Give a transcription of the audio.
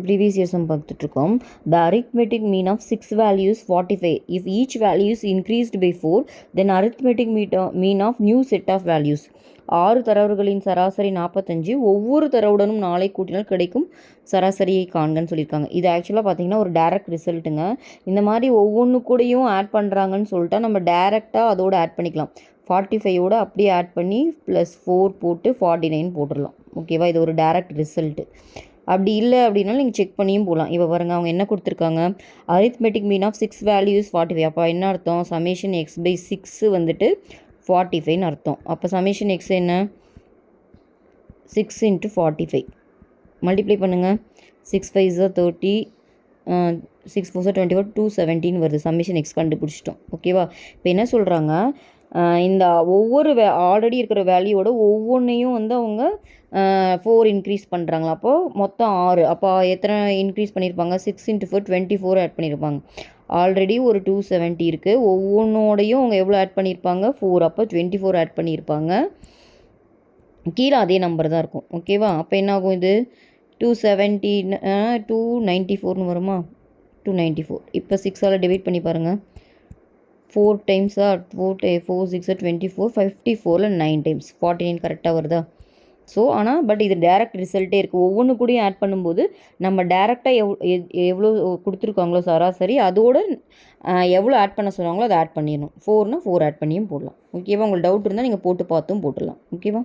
previous year sum பார்த்துட்ருக்கோம். The arithmetic mean of 6 values 45. If each value is increased by 4, then arithmetic mean of new set of values. 6 தரவுகளின் சராசரி 45, ஒவ்வொரு தரவுடனும் 4 கூட்டினால் கிடைக்கும் சராசரியை காண்கன்னு சொல்லியிருக்காங்க. இது ஆக்சுவலாக பார்த்தீங்கன்னா ஒரு டைரக்ட் ரிசல்ட்டுங்க. இந்த மாதிரி ஒவ்வொன்று கூடயும் ஆட் பண்ணுறாங்கன்னு சொல்லிட்டா நம்ம டேரெக்டாக அதோடு ஆட் பண்ணிக்கலாம். 45ஓட அப்படியே ஆட் பண்ணி +4 போட்டு 49 போட்டுடலாம். ஓகேவா, இது ஒரு டைரக்ட் ரிசல்ட்டு. அப்படி இல்லை அப்படின்னாலும் நீங்கள் செக் பண்ணியும் போகலாம். இப்போ பாருங்கள், அவங்க என்ன கொடுத்துருக்காங்க, அரித்மெட்டிக் மீன் ஆஃப் 6 வேல்யூஸ் 45. அப்போ என்ன அர்த்தம், சமேஷன் x/6 வந்துட்டு 45ன்னு அர்த்தம். அப்போ சமேஷன் x என்ன, 6 × 45 மல்டிப்ளை பண்ணுங்கள். 6 5 30, 6 4 24, 217 வருது. சமேஷன் x கண்டுபிடிச்சிட்டோம். ஓகேவா, இப்போ என்ன சொல்கிறாங்க, இந்த ஒவ்வொரு ஆல்ரெடி இருக்கிற வேல்யூவோட ஒவ்வொன்றையும் வந்து அவங்க 4 இன்க்ரீஸ் பண்ணுறாங்களா. அப்போது மொத்தம் 6. அப்போ எத்தனை இன்க்ரீஸ் பண்ணியிருப்பாங்க, 6 × 4 24 ஆட் பண்ணியிருப்பாங்க. ஆல்ரெடி ஒரு 270 இருக்குது. ஒவ்வொன்றோடையும் அவங்க எவ்வளோ ஆட் பண்ணியிருப்பாங்க, 4. அப்போ 24 ஆட் பண்ணியிருப்பாங்க. கீழே அதே நம்பர் தான் இருக்கும். ஓகேவா, அப்போ என்ன ஆகும், இது 270 294ன்னு வருமா, 294. இப்போ 6ஆல் டிவைட் பண்ணி பாருங்கள். 4 டைம்ஸா, 4 6 24, 54ல் 9 டைம்ஸ் 49 கரெக்டாக வருதா. ஸோ ஆனால் பட் இது டேரக்ட் ரிசல்ட்டே இருக்குது. ஒவ்வொன்று கூடயும் ஆட் பண்ணும்போது நம்ம டேரெக்டாக எவ்வளோ கொடுத்துருக்காங்களோ சராசரி அதோட எவ்வளோ ஆட் பண்ண சொன்னாங்களோ அதை ஆட் பண்ணிடணும். 4னா 4 ஆட் பண்ணியும் போடலாம். ஓகேவா, உங்களுக்கு டவுட் இருந்தால் நீங்கள் போட்டு பார்த்தும் போட்டுடலாம். ஓகேவா.